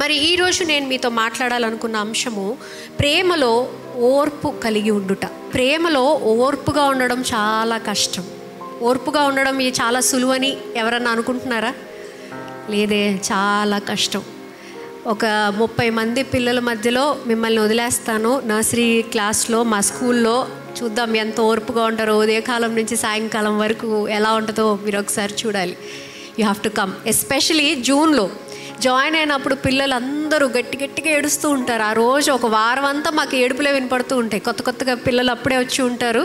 మరి ఈరోజు నేను మీతో మాట్లాడాలనుకున్న అంశము ప్రేమలో ఓర్పు కలిగి ఉండుట. ప్రేమలో ఓర్పుగా ఉండడం చాలా కష్టం. ఓర్పుగా ఉండడం ఇది చాలా సులువని ఎవరన్నా అనుకుంటున్నారా? లేదే, చాలా కష్టం. ఒక 30 మంది పిల్లల మధ్యలో మిమ్మల్ని వదిలేస్తాను నర్సరీ క్లాస్లో మా స్కూల్లో, చూద్దాం ఎంత ఓర్పుగా ఉంటారో. ఉదయకాలం నుంచి సాయంకాలం వరకు ఎలా ఉంటుందో మీరు ఒకసారి చూడాలి. You have to come. Especially జూన్లో జాయిన్ అయినప్పుడు పిల్లలందరూ గట్టిగా ఏడుస్తూ ఉంటారు. ఆ రోజు ఒక వారం అంతా మాకు ఏడుపులే వినపడుతూ ఉంటాయి. కొత్తగా పిల్లలు అప్పుడే వచ్చి ఉంటారు.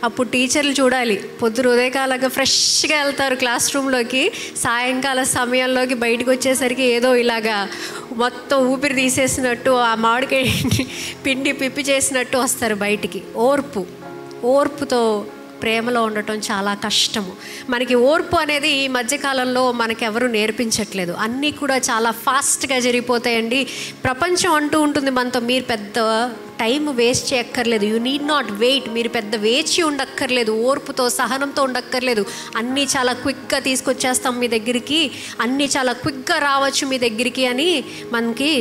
అప్పుడు టీచర్లు చూడాలి, పొద్దున ఉదయకాలంగా ఫ్రెష్గా వెళ్తారు క్లాస్ రూమ్లోకి, సాయంకాల సమయంలోకి బయటకు వచ్చేసరికి ఏదో ఇలాగా మొత్తం ఊపిరి తీసేసినట్టు, ఆ మామిడికాయ పిండి పిప్పి చేసినట్టు వస్తారు బయటికి. ఓర్పుతో ప్రేమలో ఉండటం చాలా కష్టము. మనకి ఓర్పు అనేది ఈ మధ్యకాలంలో మనకెవరు నేర్పించట్లేదు. అన్నీ కూడా చాలా ఫాస్ట్గా జరిగిపోతాయండి. ప్రపంచం అంటూ ఉంటుంది మనతో, మీరు పెద్ద టైం వేస్ట్ చేయక్కర్లేదు, యూ నీడ్ నాట్ వెయిట్, మీరు పెద్ద వేచి ఉండక్కర్లేదు, ఓర్పుతో సహనంతో ఉండక్కర్లేదు, అన్నీ చాలా క్విక్గా తీసుకొచ్చేస్తాం మీ దగ్గరికి, అన్నీ చాలా క్విక్గా రావచ్చు మీ దగ్గరికి అని మనకి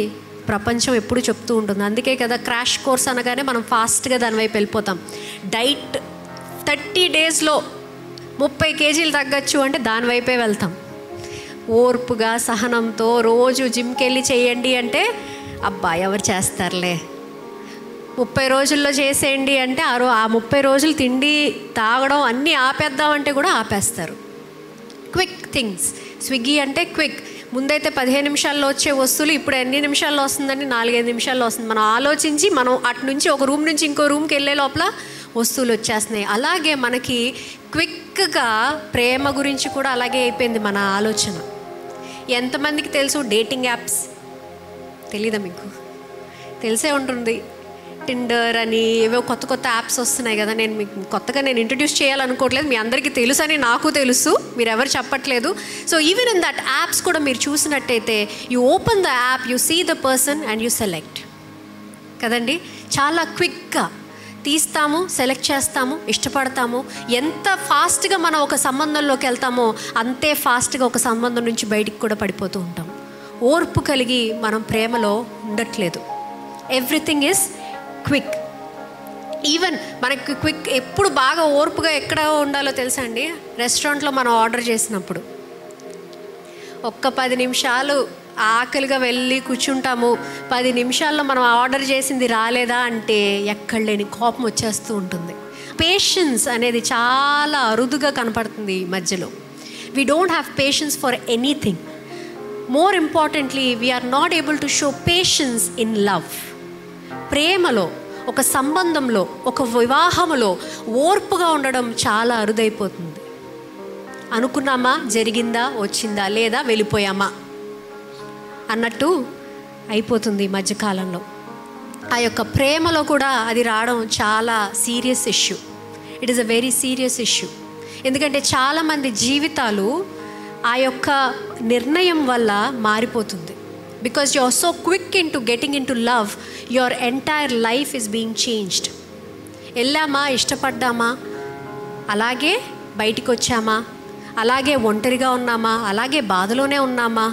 ప్రపంచం ఎప్పుడు చెప్తూ ఉంటుంది. అందుకే కదా క్రాష్ కోర్స్ అనగానే మనం ఫాస్ట్గా దాని వైపు వెళ్ళిపోతాం. డైట్ 30 డేస్లో 30 కేజీలు తగ్గచ్చు అంటే దానివైపే వెళ్తాం. ఓర్పుగా సహనంతో రోజు జిమ్కి వెళ్ళి చేయండి అంటే అబ్బా ఎవరు చేస్తారులే, 30 రోజుల్లో చేసేయండి అంటే ఆ 30 రోజులు తిండి తాగడం అన్నీ ఆపేద్దామంటే కూడా ఆపేస్తారు. Quick things. స్విగ్గీ అంటే క్విక్. ముందైతే 15 నిమిషాల్లో వచ్చే వస్తువులు ఇప్పుడు ఎన్ని నిమిషాల్లో వస్తుందని 4-5 నిమిషాల్లో వస్తుంది. మనం ఆలోచించి మనం అటు నుంచి ఒక రూమ్ నుంచి ఇంకో రూమ్కి వెళ్ళే లోపల వస్తువులు వచ్చేస్తున్నాయి. అలాగే మనకి క్విక్గా ప్రేమ గురించి కూడా అలాగే అయిపోయింది మన ఆలోచన. ఎంతమందికి తెలుసు డేటింగ్ యాప్స్? తెలీదా మీకు? తెలిసే ఉంటుంది. టిండర్ అని ఏవో కొత్త యాప్స్ వస్తున్నాయి కదా. నేను మీకు కొత్తగా ఇంట్రడ్యూస్ చేయాలనుకోవట్లేదు, మీ అందరికీ తెలుసు అని నాకు తెలుసు, మీరు ఎవరు చెప్పట్లేదు. So even in that apps కూడా మీరు చూసినట్టయితే you open the app, you see the person and you select కదండి. చాలా క్విక్గా తీస్తాము, సెలెక్ట్ చేస్తాము, ఇష్టపడతాము. ఎంత ఫాస్ట్గా మనం ఒక సంబంధంలోకి వెళ్తామో అంతే ఫాస్ట్గా ఒక సంబంధం నుంచి బయటికి కూడా పడిపోతూ ఉంటాం. ఓర్పు కలిగి మనం ప్రేమలో ఉండట్లేదు. Everything is quick. ఈవెన్ మనకి క్విక్ ఎప్పుడు బాగా ఓర్పుగా ఎక్కడ ఉండాలో తెలుసా అండి? రెస్టారెంట్లో మనం ఆర్డర్ చేసినప్పుడు ఒక్క 10 నిమిషాలు ఆకలిగా వెళ్ళి కూర్చుంటాము. 10 నిమిషాల్లో మనం ఆర్డర్ చేసింది రాలేదా అంటే ఎక్కడ లేని కోపం వచ్చేస్తూ ఉంటుంది. పేషెన్స్ అనేది చాలా అరుదుగా కనపడుతుంది ఈ మధ్యలో. We don't have patience for anything. More importantly we are not able to show patience in love. ప్రేమలో, ఒక సంబంధంలో, ఒక వివాహములో ఓర్పుగా ఉండడం చాలా అరుదైపోతుంది. అనుకున్నామా, జరిగిందా, వచ్చిందా, లేదా వెళ్ళిపోయామా అన్నట్టు అయిపోతుంది ఈ మధ్యకాలంలో. ఆ యొక్క ప్రేమలో కూడా అది రావడం చాలా serious issue. It is a very serious issue. ఎందుకంటే చాలామంది జీవితాలు ఆ యొక్క నిర్ణయం వల్ల మారిపోతుంది. Because you are so quick into getting into love, your entire life is being changed. వెళ్ళామా, ఇష్టపడ్డామా, అలాగే బయటికి వచ్చామా, అలాగే ఒంటరిగా ఉన్నామా, అలాగే బాధలోనే ఉన్నామా,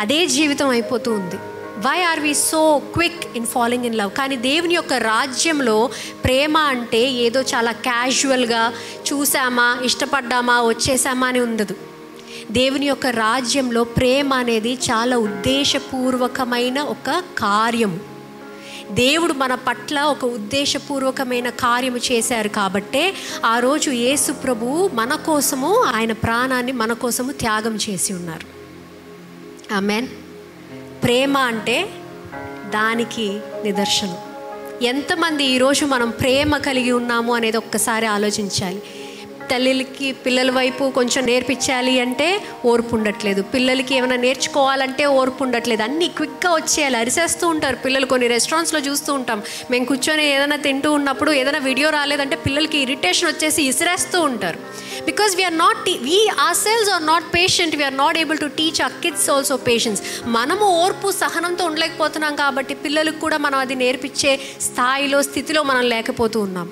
అదే జీవితం అయిపోతూ ఉంది. Why are we so quick in falling in love? కానీ దేవుని యొక్క రాజ్యంలో ప్రేమ అంటే ఏదో చాలా క్యాజువల్గా చూసామా, ఇష్టపడ్డామా, వచ్చేసామా అని ఉండదు. దేవుని యొక్క రాజ్యంలో ప్రేమ అనేది చాలా ఉద్దేశపూర్వకమైన ఒక కార్యము. దేవుడు మన పట్ల ఒక ఉద్దేశపూర్వకమైన కార్యము చేశారు కాబట్టే ఆ రోజు యేసు ప్రభువు మన కోసము ఆయన ప్రాణాన్ని మన కోసము త్యాగం చేసి ఉన్నారు. ఆమేన్. ప్రేమ అంటే దానికి నిదర్శనం. ఎంతమంది ఈరోజు మనం ప్రేమ కలిగి ఉన్నాము అనేది ఒక్కసారి ఆలోచించాలి. తల్లికి పిల్లల వైపు కొంచెం నేర్పించాలి అంటే ఓర్పు ఉండట్లేదు. పిల్లలకి ఏమైనా నేర్చుకోవాలంటే ఓర్పు ఉండట్లేదు. అన్నీ క్విక్గా వచ్చేయాలి. అరిసేస్తూ ఉంటారు పిల్లలు. కొన్ని రెస్టారెంట్స్లో చూస్తూ ఉంటాం, మేము కూర్చొని ఏదైనా తింటూ ఉన్నప్పుడు ఏదైనా వీడియో రాలేదంటే పిల్లలకి ఇరిటేషన్ వచ్చేసి ఇసిరేస్తూ ఉంటారు. Because we ourselves are not patient. We are not able to teach our kids also patience. మనము ఓర్పు సహనంతో ఉండలేకపోతున్నాం కాబట్టి పిల్లలకు కూడా మనం అది నేర్పించే స్థితిలో మనం లేకపోతూ ఉన్నాం.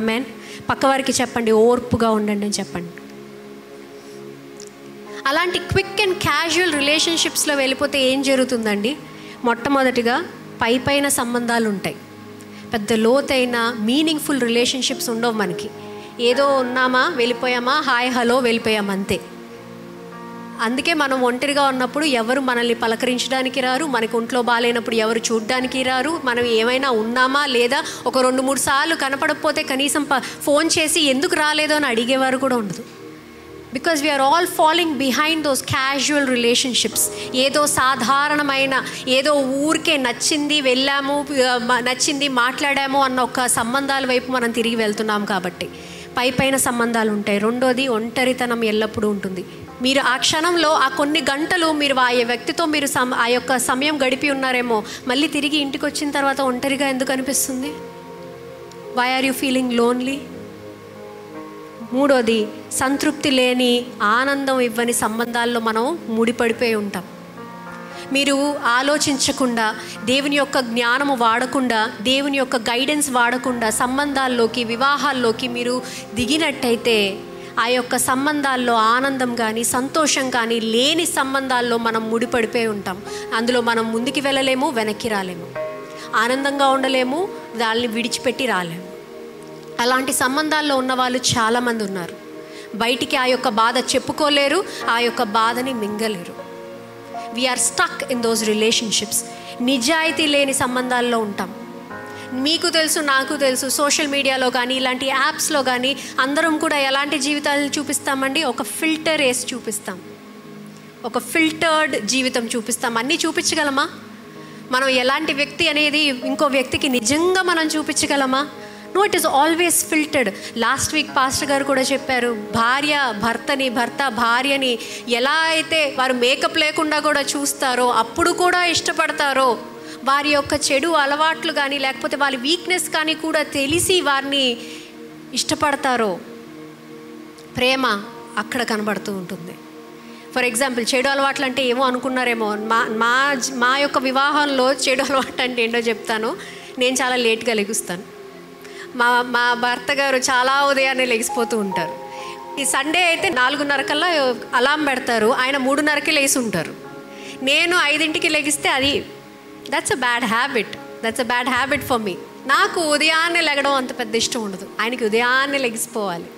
ఆమేన్. పక్కవారికి చెప్పండి, ఓర్పుగా ఉండండి అని చెప్పండి. అలాంటి క్విక్ అండ్ క్యాజువల్ రిలేషన్షిప్స్లో వెళ్ళిపోతే ఏం జరుగుతుందండి? మొట్టమొదటిగా పైన సంబంధాలు ఉంటాయి, పెద్ద లోతైన మీనింగ్ఫుల్ రిలేషన్షిప్స్ ఉండవు మనకి. ఏదో ఉన్నామా, వెళ్ళిపోయామా, హాయ్ హలో వెళ్ళిపోయాం అంతే. అందుకే మనం ఒంటరిగా ఉన్నప్పుడు ఎవరు మనల్ని పలకరించడానికి రారు, మనకు ఒంట్లో బాగాలేనప్పుడు ఎవరు చూడడానికి రారు, మనం ఏమైనా ఉన్నామా లేదా ఒక 2-3 సార్లు కనపడకపోతే కనీసం ఫోన్ చేసి ఎందుకు రాలేదో అని అడిగేవారు కూడా ఉండదు. Because we are all following behind those casual relationships. ఏదో సాధారణమైన, ఏదో ఊరికే నచ్చింది వెళ్ళాము, నచ్చింది మాట్లాడాము అన్న ఒక సంబంధాల వైపు మనం తిరిగి వెళ్తున్నాం. కాబట్టి పైన సంబంధాలు ఉంటాయి. రెండోది, ఒంటరితనం ఎల్లప్పుడూ ఉంటుంది. మీరు ఆ క్షణంలో ఆ కొన్ని గంటలు మీరు ఆ వ్యక్తితో మీరు ఆ యొక్క సమయం గడిపి ఉన్నారేమో, మళ్ళీ తిరిగి ఇంటికి వచ్చిన తర్వాత ఒంటరిగా ఎందుకు అనిపిస్తుంది? Why are you feeling lonely? మూడోది, సంతృప్తి లేని, ఆనందం ఇవ్వని సంబంధాల్లో మనం ముడిపడిపోయి ఉంటాం. మీరు ఆలోచించకుండా, దేవుని యొక్క జ్ఞానము వాడకుండా, దేవుని యొక్క గైడెన్స్ వాడకుండా సంబంధాల్లోకి, వివాహాల్లోకి మీరు దిగినట్టయితే ఆ యొక్క సంబంధాల్లో ఆనందం కానీ సంతోషం కానీ లేని సంబంధాల్లో మనం ముడిపడిపోయి ఉంటాం. అందులో మనం ముందుకు వెళ్ళలేము, వెనక్కి రాలేము, ఆనందంగా ఉండలేము, దాన్ని విడిచిపెట్టి రాలేము. అలాంటి సంబంధాల్లో ఉన్నవాళ్ళు చాలామంది ఉన్నారు. బయటికి ఆ యొక్క బాధ చెప్పుకోలేరు, ఆ యొక్క బాధని మింగలేరు. We're stuck in those relationships. నిజాయితీ లేని సంబంధాల్లో ఉంటాం. మీకు తెలుసు, నాకు తెలుసు, సోషల్ మీడియాలో కానీ ఇలాంటి యాప్స్లో కానీ అందరం కూడా ఎలాంటి జీవితాలను చూపిస్తామండి? ఒక ఫిల్టర్ వేసి చూపిస్తాం, ఒక ఫిల్టర్డ్ జీవితం చూపిస్తాం. అన్నీ చూపించగలమా? మనం ఎలాంటి వ్యక్తి అనేది ఇంకో వ్యక్తికి నిజంగా మనం చూపించగలమా? No, it is always filtered. Last week pastor గారు కూడా చెప్పారు, భార్య భర్తని, భర్త భార్యని ఎలా అయితే వారు మేకప్ లేకుండా కూడా చూస్తారో, అప్పుడు కూడా ఇష్టపడతారో, వారి యొక్క చెడు అలవాట్లు కానీ లేకపోతే వారి వీక్నెస్ కానీ కూడా తెలిసి వారిని ఇష్టపడతారో, ప్రేమ అక్కడ కనబడుతూ ఉంటుంది. ఫర్ ఎగ్జాంపుల్, చెడు అలవాట్లు అంటే ఏమో అనుకున్నారేమో. మా యొక్క వివాహంలో చెడు అలవాటు అంటే ఏంటో చెప్తాను. నేను చాలా లేట్గా లెగుస్తాను. మా భర్త గారు చాలా ఉదయాన్నే లెగిసిపోతూ ఉంటారు. ఈ సండే అయితే 4:30 కల్లా అలారం పెడతారు, ఆయన 3:30కి లేచి ఉంటారు. నేను 5ంటికి లెగిస్తే that's a bad habit for me. నాకు ఉదయాన్నే లెగడం అంత పెద్ద ఇష్టం ఉండదు, ఆయనకి ఉదయాన్నే లెగిసిపోవాలి.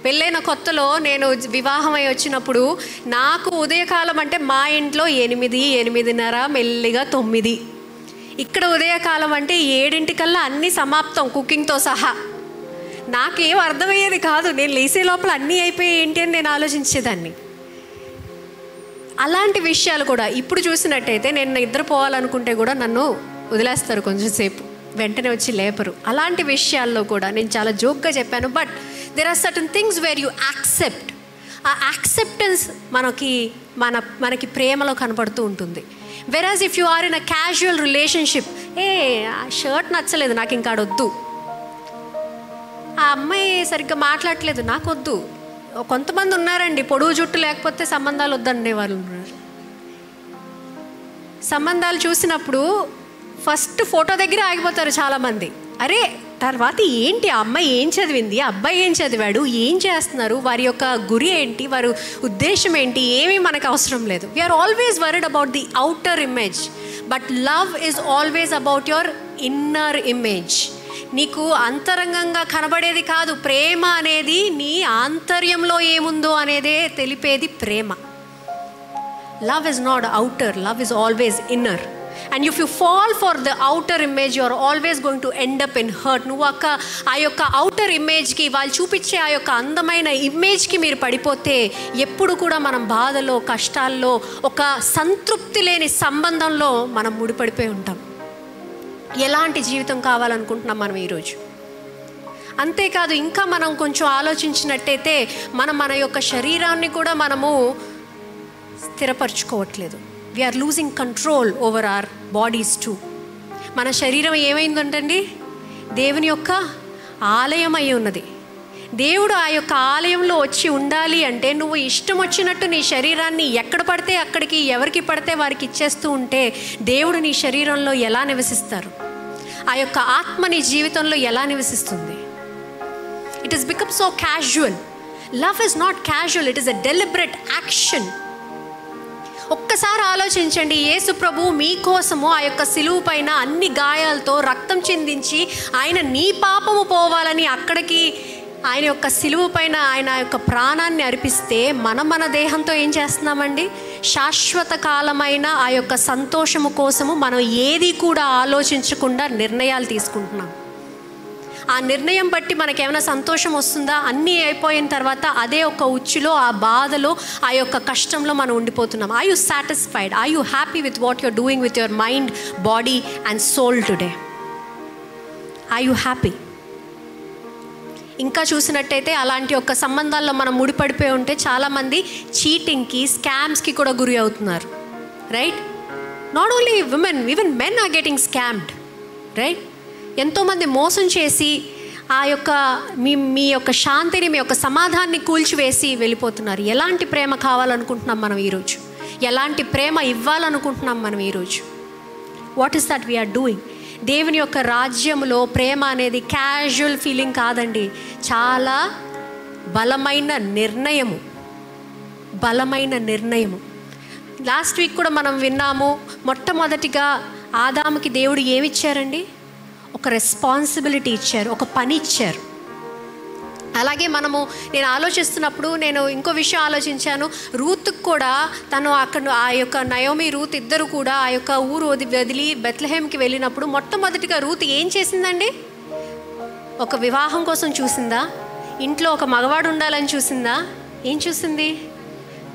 పెళ్ళైన కొత్తలో నేను వివాహమై వచ్చినప్పుడు నాకు ఉదయకాలం అంటే మా ఇంట్లో 8, 8:30, మెల్లిగా 9. ఇక్కడ ఉదయకాలం అంటే 7ంటికల్లా అన్నీ సమాప్తం, కుకింగ్తో సహా. నాకేం అర్థమయ్యేది కాదు. నేను లేసే లోపల అన్నీ అయిపోయి ఏంటి అని నేను ఆలోచించేదాన్ని. అలాంటి విషయాలు కూడా ఇప్పుడు చూసినట్టయితే నేను నిద్రపోవాలనుకుంటే కూడా నన్ను వదిలేస్తారు కొంచెంసేపు, వెంటనే వచ్చి లేపరు. అలాంటి విషయాల్లో కూడా నేను చాలా జోక్గా చెప్పాను. But there are certain things where you accept. ఆ యాక్సెప్టెన్స్ మనకి ప్రేమలో కనపడుతూ ఉంటుంది. Whereas if you are in a casual relationship, shirt నచ్చలేదు, నాకు ఇంకా వద్దు, ఆ అమ్మాయి సరిగ్గా మాట్లాడట్లేదు, నాకు వద్దు. కొంతమంది ఉన్నారండి, పొడుగు జుట్టు లేకపోతే సంబంధాలు వద్దండే వాళ్ళు ఉన్నారు. సంబంధాలు చూసినప్పుడు ఫస్ట్ ఫోటో దగ్గర ఆగిపోతారు చాలామంది. అరే తర్వాత ఏంటి, ఆ అమ్మాయి ఏం చదివింది, ఆ అబ్బాయి ఏం చదివాడు, ఏం చేస్తున్నారు, వారి యొక్క గురి ఏంటి, వారి ఉద్దేశం ఏంటి, ఏమీ మనకు అవసరం లేదు. We are always worried about the outer image, but love is always about your inner image. నీకు అంతరంగంగా కనబడేది కాదు. ప్రేమ అనేది నీ ఆంతర్యంలో ఏముందో అనేదే తెలిపేది ప్రేమ. Love is not outer, love is always inner. And if you fall for the outer image, you are always going to end up in hurt. నువ్వు ఆ యొక్క అవుటర్ ఇమేజ్కి, వాళ్ళు చూపించే ఆ యొక్క అందమైన ఇమేజ్కి మీరు పడిపోతే ఎప్పుడు కూడా మనం బాధలో, కష్టాల్లో, ఒక సంతృప్తి లేని సంబంధంలో మనం ముడిపడిపోయి ఉంటాం. ఎలాంటి జీవితం కావాలనుకుంటున్నాం మనం ఈరోజు? అంతేకాదు, ఇంకా మనం కొంచెం ఆలోచించినట్టయితే మన యొక్క శరీరాన్ని కూడా మనము స్థిరపరచుకోవట్లేదు. We are losing control over our bodies too. మన శరీరం ఏమైందంటండి? దేవుని యొక్క ఆలయం అయి ఉన్నది. దేవుడు ఆ యొక్క ఆలయంలో వచ్చి ఉండాలి అంటే నువ్వు ఇష్టం వచ్చినట్టు నీ శరీరాన్ని ఎక్కడ పడితే అక్కడికి, ఎవరికి పడితే వారికి ఇచ్చేస్తూ ఉంటే దేవుడు నీ శరీరంలో ఎలా నివసిస్తారు? ఆ యొక్క ఆత్మ నీ జీవితంలో ఎలా నివసిస్తుంది? It has become so casual. Love is not casual, it is a deliberate action. ఒక్కసారి ఆలోచించండి, యేసు ప్రభు మీకోసము ఆ యొక్క సిలువ పైన అన్ని గాయాలతో రక్తం చిందించి ఆయన నీ పాపము పోవాలని అక్కడికి ఆయన యొక్క సిలువ పైన ఆయన యొక్క ప్రాణాన్ని అర్పిస్తే మన దేహంతో ఏం చేస్తున్నామండి? శాశ్వత కాలమైన ఆ యొక్క సంతోషము కోసము మనం ఏది కూడా ఆలోచించకుండా నిర్ణయాలు తీసుకుంటున్నాం. ఆ నిర్ణయం బట్టి మనకేమైనా సంతోషం వస్తుందా? అన్నీ అయిపోయిన తర్వాత అదే ఒక ఉచ్చులో, ఆ బాధలో, ఆ యొక్క కష్టంలో మనం ఉండిపోతున్నాం. Are you satisfied? Are you happy with what you're doing with your mind, body and soul today? Are you happy? ఇంకా చూసినట్టయితే అలాంటి ఒక సంబంధాల్లో మనం ముడిపడిపోయి ఉంటే చాలామంది చీటింగ్కి, స్కామ్స్కి కూడా గురి అవుతున్నారు. Right? Not only women, even men are getting scammed. Right? ఎంతోమంది మోసం చేసి ఆ యొక్క మీ యొక్క శాంతిని, మీ యొక్క సమాధానాన్ని కూల్చివేసి వెళ్ళిపోతున్నారు. ఎలాంటి ప్రేమ కావాలనుకుంటున్నాం మనం ఈరోజు? ఎలాంటి ప్రేమ ఇవ్వాలనుకుంటున్నాం మనం ఈరోజు? What is that we are doing? దేవుని యొక్క రాజ్యంలో ప్రేమ అనేది క్యాజువల్ ఫీలింగ్ కాదండి, చాలా బలమైన నిర్ణయము. బలమైన నిర్ణయము. లాస్ట్ వీక్ కూడా మనం విన్నాము, మొట్టమొదటిగా ఆదాముకి దేవుడు ఏమిచ్చారండి? ఒక రెస్పాన్సిబిలిటీ ఇచ్చారు, ఒక పని ఇచ్చారు. అలాగే నేను ఆలోచిస్తున్నప్పుడు నేను ఇంకో విషయం ఆలోచించాను. రూత్కి కూడా తను అక్కడ ఆ యొక్క నయోమి, రూత్ ఇద్దరు కూడా ఆ యొక్క ఊరు వదిలి బెత్లెహేమ్కి వెళ్ళినప్పుడు మొట్టమొదటిగా రూత్ ఏం చేసిందండి? ఒక వివాహం కోసం చూసిందా? ఇంట్లో ఒక మగవాడు ఉండాలని చూసిందా? ఏం చూసింది?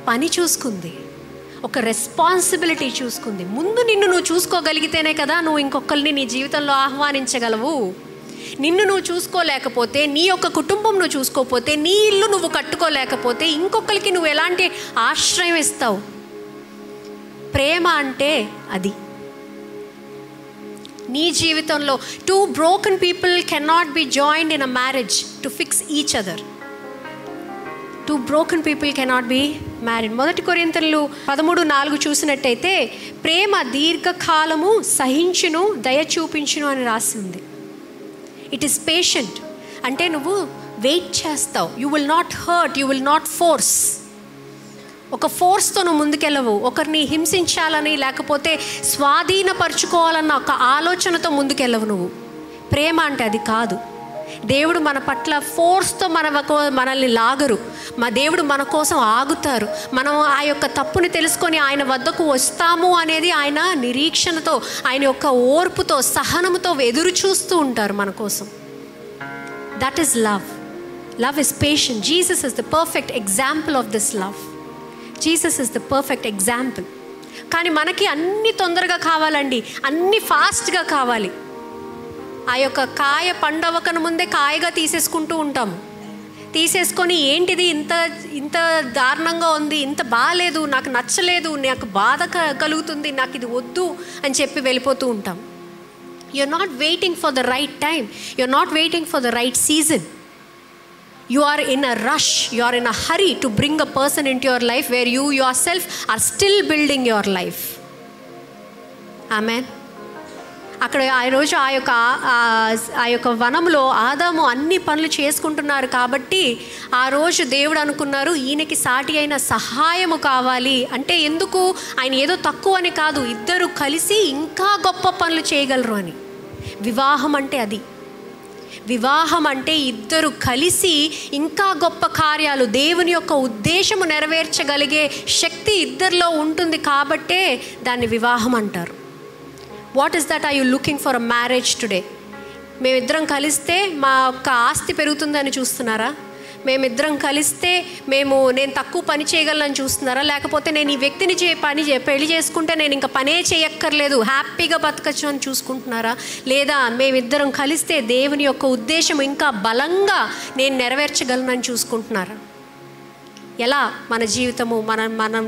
పని చూసుకుంది, ఒక రెస్పాన్సిబిలిటీ చూసుకుంది. ముందు నిన్ను నువ్వు చూసుకోగలిగితేనే కదా నువ్వు ఇంకొకరిని నీ జీవితంలో ఆహ్వానించగలవు. నిన్ను నువ్వు చూసుకోలేకపోతే, నీ యొక్క కుటుంబం నువ్వు చూసుకోకపోతే, నీ ఇల్లు నువ్వు కట్టుకోలేకపోతే ఇంకొకరికి నువ్వు ఎలాంటి ఆశ్రయం ఇస్తావు? ప్రేమ అంటే అది. నీ జీవితంలో 2 broken people cannot be joined in a marriage to fix each other. 2 broken people cannot be married. 1 కొరింథీయులు 13:4 చూసినట్టయితే ప్రేమ దీర్ఘకాలము సహించును, దయ చూపించును అని రాసి ఉంది. It is patient. అంటే నువ్వు వెయిట్ చేస్తావు. You will not hurt, you will not force. ఒక ఫోర్స్తో నువ్వు ముందుకెళ్ళవు. ఒకరిని హింసించాలని లేకపోతే స్వాధీనపరుచుకోవాలన్న ఒక ఆలోచనతో ముందుకెళ్ళవు నువ్వు. ప్రేమ అంటే అది కాదు. దేవుడు మన పట్ల ఫోర్స్తో మనల్ని లాగరు. మా దేవుడు మన కోసం ఆగుతారు. మనం ఆ యొక్క తప్పుని తెలుసుకొని ఆయన వద్దకు వస్తాము అనేది ఆయన నిరీక్షణతో, ఆయన యొక్క ఓర్పుతో, సహనముతో ఎదురు చూస్తూ ఉంటారు మన కోసం. That is love. Love is patient. Jesus is the perfect example of this love. Jesus is the perfect example. కానీ మనకి అన్ని తొందరగా కావాలండి, అన్ని ఫాస్ట్గా కావాలి. ఆ యొక్క కాయ పండవకను ముందే కాయగా తీసేసుకుంటూ ఉంటాము. తీసేసుకొని ఏంటిది ఇంత దారుణంగా ఉంది, ఇంత బాగాలేదు, నాకు నచ్చలేదు, నాకు బాధ కలుగుతుంది, నాకు ఇది వద్దు అని చెప్పి వెళ్ళిపోతూ ఉంటాం. you're not waiting for the right time, you're not waiting for the right season. You are in a rush, you are in a hurry to bring a person into your life where you yourself are still building your life. Amen. అక్కడ ఆ రోజు ఆ యొక్క వనంలో ఆదాము అన్ని పనులు చేసుకుంటున్నారు కాబట్టి ఆ రోజు దేవుడు అనుకున్నారు ఈయనకి సాటి అయిన సహాయము కావాలి. అంటే ఎందుకు? ఆయన ఏదో తక్కువ అని కాదు, ఇద్దరు కలిసి ఇంకా గొప్ప పనులు చేయగలరు అని. వివాహం అంటే అది. వివాహం అంటే ఇద్దరు కలిసి ఇంకా గొప్ప కార్యాలు, దేవుని యొక్క ఉద్దేశము నెరవేర్చగలిగే శక్తి ఇద్దరిలో ఉంటుంది కాబట్టే దాన్ని వివాహం అంటారు. What is that? Are you looking for a marriage today? మేమిద్దరం కలిస్తే మా యొక్క ఆస్తి పెరుగుతుందని చూస్తున్నారా? మేమిద్దరం కలిస్తే నేను తక్కువ పని చేయగలను చూస్తున్నారా? లేకపోతే నేను ఈ వ్యక్తిని పెళ్లి చేసుకుంటే నేను ఇంకా పనే చేయక్కర్లేదు, హ్యాపీగా బతకచ్చు అని చూసుకుంటున్నారా? లేదా మేమిద్దరం కలిస్తే దేవుని యొక్క ఉద్దేశం ఇంకా బలంగా నేను నెరవేర్చగలనని చూసుకుంటున్నారా? ఎలా మన జీవితము మనం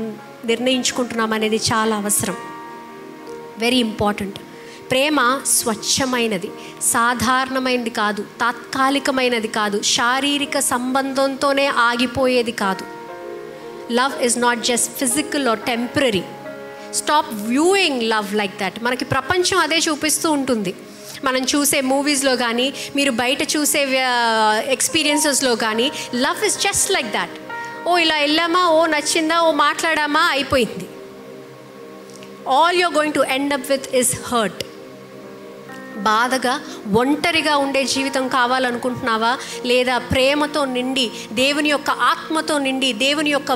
నిర్ణయించుకుంటున్నాం అనేది చాలా అవసరం. Very important. ప్రేమ స్వచ్ఛమైనది, సాధారణమైనది కాదు, తాత్కాలికమైనది కాదు, శారీరక సంబంధంతోనే ఆగిపోయేది కాదు. Love is not just physical are temporary. Stop viewing love like that. మనకి ప్రపంచం అదే చూపిస్తూ ఉంటుంది. మనం చూసే మూవీస్లో కానీ, మీరు బయట చూసే ఎక్స్పీరియన్సెస్లో కానీ, love is just like that. ఓ ఇలా వెళ్ళామా, ఓ నచ్చిందా, ఓ మాట్లాడామా, అయిపోయింది. all you're going to end up with is hurt. బాధగా ఒంటరిగా ఉండే జీవితం కావాలనుకుంటున్నావా, లేదా ప్రేమతో నిండి దేవుని యొక్క ఆత్మతో నిండి దేవుని యొక్క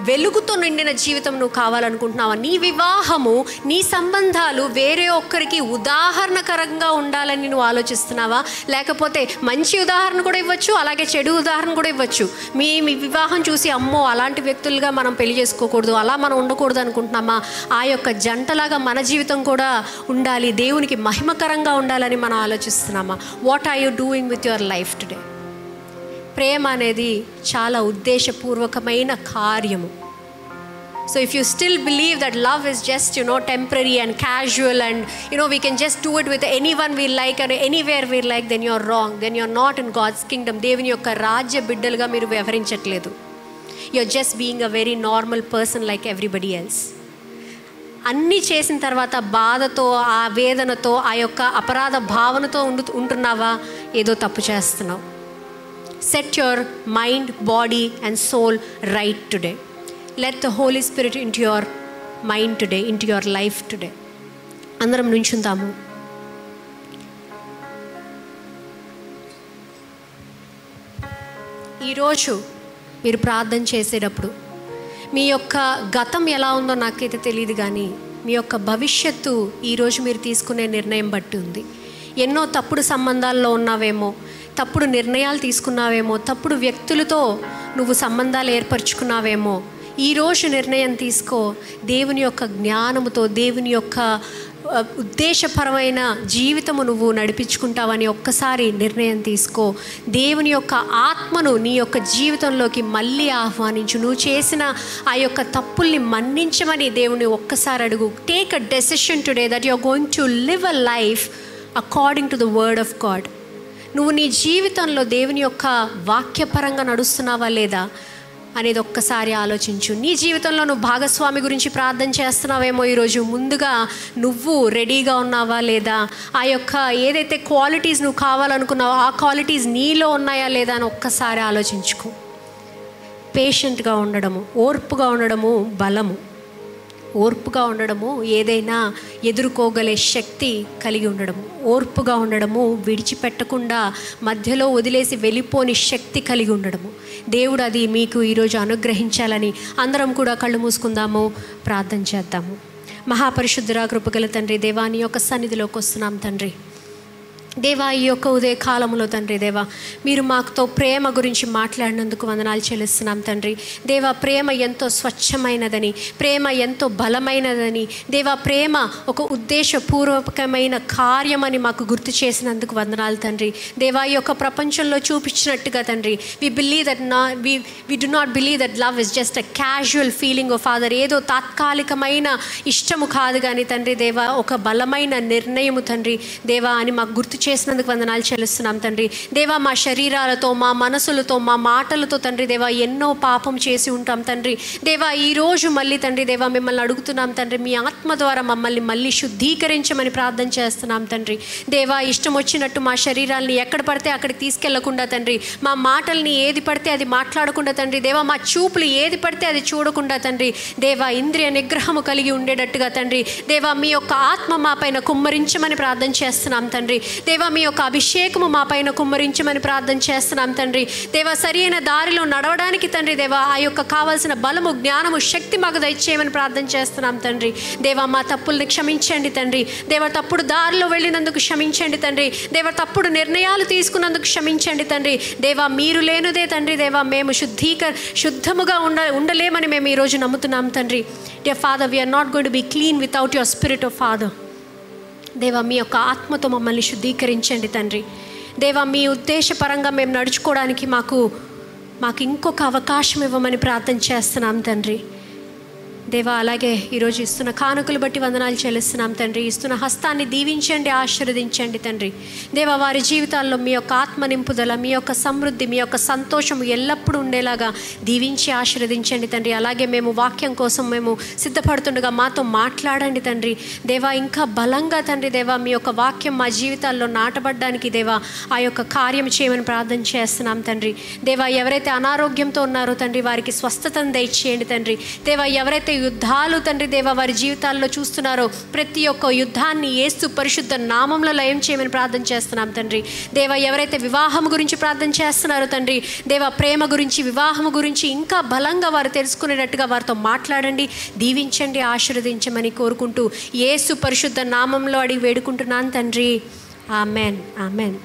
వెలుగుతో నిండిన జీవితం నువ్వు కావాలనుకుంటున్నావా? నీ వివాహము, నీ సంబంధాలు వేరే ఒక్కరికి ఉదాహరణకరంగా ఉండాలని నువ్వు ఆలోచిస్తున్నావా? లేకపోతే మంచి ఉదాహరణ కూడా ఇవ్వచ్చు, అలాగే చెడు ఉదాహరణ కూడా ఇవ్వచ్చు. మీ వివాహం చూసి అమ్మో అలాంటి వ్యక్తులుగా మనం పెళ్లి చేసుకోకూడదు, అలా మనం ఉండకూడదు అనుకుంటున్నామా? ఆ యొక్క జంటలాగా మన జీవితం కూడా ఉండాలి, దేవునికి మహిమకరంగా ఉండాలని మనం ఆలోచిస్తున్నామా? What are you doing with your life today? ప్రేమ అనేది చాలా ఉద్దేశపూర్వకమైన కార్యము. So if you still believe that love is just temporary and casual and we can just do it with any one we like and anywhere we like, then you're wrong. Then you're not in God's kingdom. దేవుని యొక్క రాజ్య బిడ్డలుగా మీరు వ్యవహరించట్లేదు. You're just being a very normal person like everybody else. అన్నీ చేసిన తర్వాత బాధతో, ఆ వేదనతో, ఆ యొక్క అపరాధ భావనతో ఉంటున్నావా? ఏదో తప్పు చేస్తున్నావు. Set your mind, body and soul right today. Let the Holy Spirit into your mind today, into your life today. అందరం నుంచుందాము. ఈరోజు మీరు ప్రార్థన చేసేటప్పుడు మీ యొక్క గతం ఎలా ఉందో నాకైతే తెలియదు, కానీ మీ యొక్క భవిష్యత్తు ఈరోజు మీరు తీసుకునే నిర్ణయం బట్టి ఉంది. ఎన్నో తప్పుడు సంబంధాల్లో ఉన్నావేమో, తప్పుడు నిర్ణయాలు తీసుకున్నావేమో, తప్పుడు వ్యక్తులతో నువ్వు సంబంధాలు ఏర్పరచుకున్నావేమో. ఈరోజు నిర్ణయం తీసుకో. దేవుని యొక్క జ్ఞానముతో, దేవుని యొక్క ఉద్దేశపరమైన జీవితము నువ్వు నడిపించుకుంటావని ఒక్కసారి నిర్ణయం తీసుకో. దేవుని యొక్క ఆత్మను నీ యొక్క జీవితంలోకి మళ్ళీ ఆహ్వానించు. నువ్వు చేసిన ఆ యొక్క తప్పుల్ని మన్నించమని దేవుని ఒక్కసారి అడుగు. Take a decision today that you are going to live a life according to the word of God. నువ్వు నీ జీవితంలో దేవుని యొక్క వాక్యపరంగా నడుస్తున్నావా లేదా అనేది ఒక్కసారి ఆలోచించు. నీ జీవితంలో నువ్వు భాగస్వామి గురించి ప్రార్థన చేస్తున్నావేమో ఈరోజు. ముందుగా నువ్వు రెడీగా ఉన్నావా లేదా? ఆ యొక్క ఏదైతే క్వాలిటీస్ నువ్వు కావాలనుకున్నావో ఆ క్వాలిటీస్ నీలో ఉన్నాయా లేదా అని ఒక్కసారి ఆలోచించుకో. పేషెంట్గా ఉండడము, ఓర్పుగా ఉండడము బలము. ఓర్పుగా ఉండడము ఏదైనా ఎదుర్కోగలే శక్తి కలిగి ఉండడము. ఓర్పుగా ఉండడము విడిచిపెట్టకుండా మధ్యలో వదిలేసి వెళ్ళిపోని శక్తి కలిగి ఉండడము. దేవుడు అది మీకు ఈరోజు అనుగ్రహించాలని అందరం కూడా కళ్ళు మూసుకుందాము, ప్రార్థన చేద్దాము. మహాపరిశుద్ధురా, కృపగల తండ్రి, దేవా నీ యొక్క సన్నిధిలోకి వస్తున్నాం తండ్రి. దేవా, ఈ యొక్క ఉదయ కాలంలో తండ్రి దేవా మీరు మాతో ప్రేమ గురించి మాట్లాడినందుకు వందనాలు చెల్లిస్తున్నాం తండ్రి. దేవా, ప్రేమ ఎంతో స్వచ్ఛమైనదని, ప్రేమ ఎంతో బలమైనదని, దేవా ప్రేమ ఒక ఉద్దేశపూర్వకమైన కార్యమని మాకు గుర్తు చేసినందుకు వందనాలు తండ్రి. దేవా, ఈ యొక్క ప్రపంచంలో చూపించినట్టుగా తండ్రి we do not believe that love is just a casual feeling of Father. ఏదో తాత్కాలికమైన ఇష్టము కాదు కానీ తండ్రి దేవా ఒక బలమైన నిర్ణయము తండ్రి దేవా అని మాకు గుర్తు చేసినందుకు వందనాలు చెల్లిస్తున్నాం తండ్రి. దేవా, మా శరీరాలతో, మా మనసులతో, మా మాటలతో తండ్రి దేవా ఎన్నో పాపం చేసి ఉంటాం తండ్రి. దేవా, ఈరోజు మళ్ళీ తండ్రి దేవా మిమ్మల్ని అడుగుతున్నాం తండ్రి, మీ ఆత్మ ద్వారా మమ్మల్ని మళ్ళీ శుద్ధీకరించమని ప్రార్థన చేస్తున్నాం తండ్రి. దేవా, ఇష్టం వచ్చినట్టు మా శరీరాల్ని ఎక్కడ పడితే అక్కడికి తీసుకెళ్లకుండా తండ్రి, మా మాటల్ని ఏది పడితే అది మాట్లాడకుండా తండ్రి దేవా, మా చూపులు ఏది పడితే అది చూడకుండా తండ్రి దేవా ఇంద్రియ నిగ్రహము కలిగి ఉండేటట్టుగా తండ్రి దేవా మీ యొక్క ఆత్మ మా పైన కుమ్మరించమని ప్రార్థన చేస్తున్నాం తండ్రి. దేవా, మీ యొక్క అభిషేకము మా పైన కుమ్మరించమని ప్రార్థన చేస్తున్నాం తండ్రి. దేవా, సరి అయిన దారిలో నడవడానికి తండ్రి దేవా ఆ యొక్క కావాల్సిన బలము, జ్ఞానము, శక్తి మాకు దయచేయమని ప్రార్థన చేస్తున్నాం తండ్రి. దేవా, మా తప్పుల్ని క్షమించండి తండ్రి. దేవా, తప్పుడు దారిలో వెళ్ళినందుకు క్షమించండి తండ్రి. దేవా, తప్పుడు నిర్ణయాలు తీసుకున్నందుకు క్షమించండి తండ్రి. దేవా, మీరు లేనిదే తండ్రి దేవా మేము శుద్ధముగా ఉండలేమని మేము ఈరోజు నమ్ముతున్నాం తండ్రి. Dear Father, we are not going to be clean without your spirit of Father. దేవా, మీ యొక్క ఆత్మతో మమ్మల్ని శుద్ధీకరించండి తండ్రి. దేవా, మీ ఉద్దేశపరంగా మేము నడుచుకోవడానికి మాకు ఇంకొక అవకాశం ఇవ్వమని ప్రార్థన చేస్తున్నాం తండ్రి. దేవా, అలాగే ఈరోజు ఇస్తున్న కానుకలు బట్టి వందనాలు చెల్లిస్తున్నాం తండ్రి. ఇస్తున్న హస్తాన్ని దీవించండి, ఆశీర్వదించండి తండ్రి. దేవా, వారి జీవితాల్లో మీ యొక్క ఆత్మ నింపుదల, మీ యొక్క సమృద్ధి, మీ యొక్క సంతోషం ఎల్లప్పుడూ ఉండేలాగా దీవించి ఆశీర్వదించండి తండ్రి. అలాగే మేము వాక్యం కోసం మేము సిద్ధపడుతుండగా మాతో మాట్లాడండి తండ్రి. దేవా, ఇంకా బలంగా తండ్రి దేవా మీ యొక్క వాక్యం మా జీవితాల్లో నాటబడ్డానికి దేవా ఆ యొక్క కార్యం చేయమని ప్రార్థన చేస్తున్నాం తండ్రి. దేవా, ఎవరైతే అనారోగ్యంతో ఉన్నారో తండ్రి వారికి స్వస్థతను దయచేయండి తండ్రి. దేవా, ఎవరైతే యుద్ధాలు తండ్రి దేవ వారి జీవితాల్లో చూస్తున్నారో ప్రతి ఒక్క యుద్ధాన్ని యేసు పరిశుద్ధ నామంలో లయం చేయమని ప్రార్థన చేస్తున్నాం తండ్రి దేవ. ఎవరైతే వివాహం గురించి ప్రార్థన చేస్తున్నారో తండ్రి దేవ, ప్రేమ గురించి, వివాహం గురించి ఇంకా బలంగా వారు తెలుసుకునేటట్టుగా వారితో మాట్లాడండి, దీవించండి, ఆశీర్వదించమని కోరుకుంటూ యేసు పరిశుద్ధ నామంలో అడిగి వేడుకుంటున్నాను తండ్రి. Amen, amen.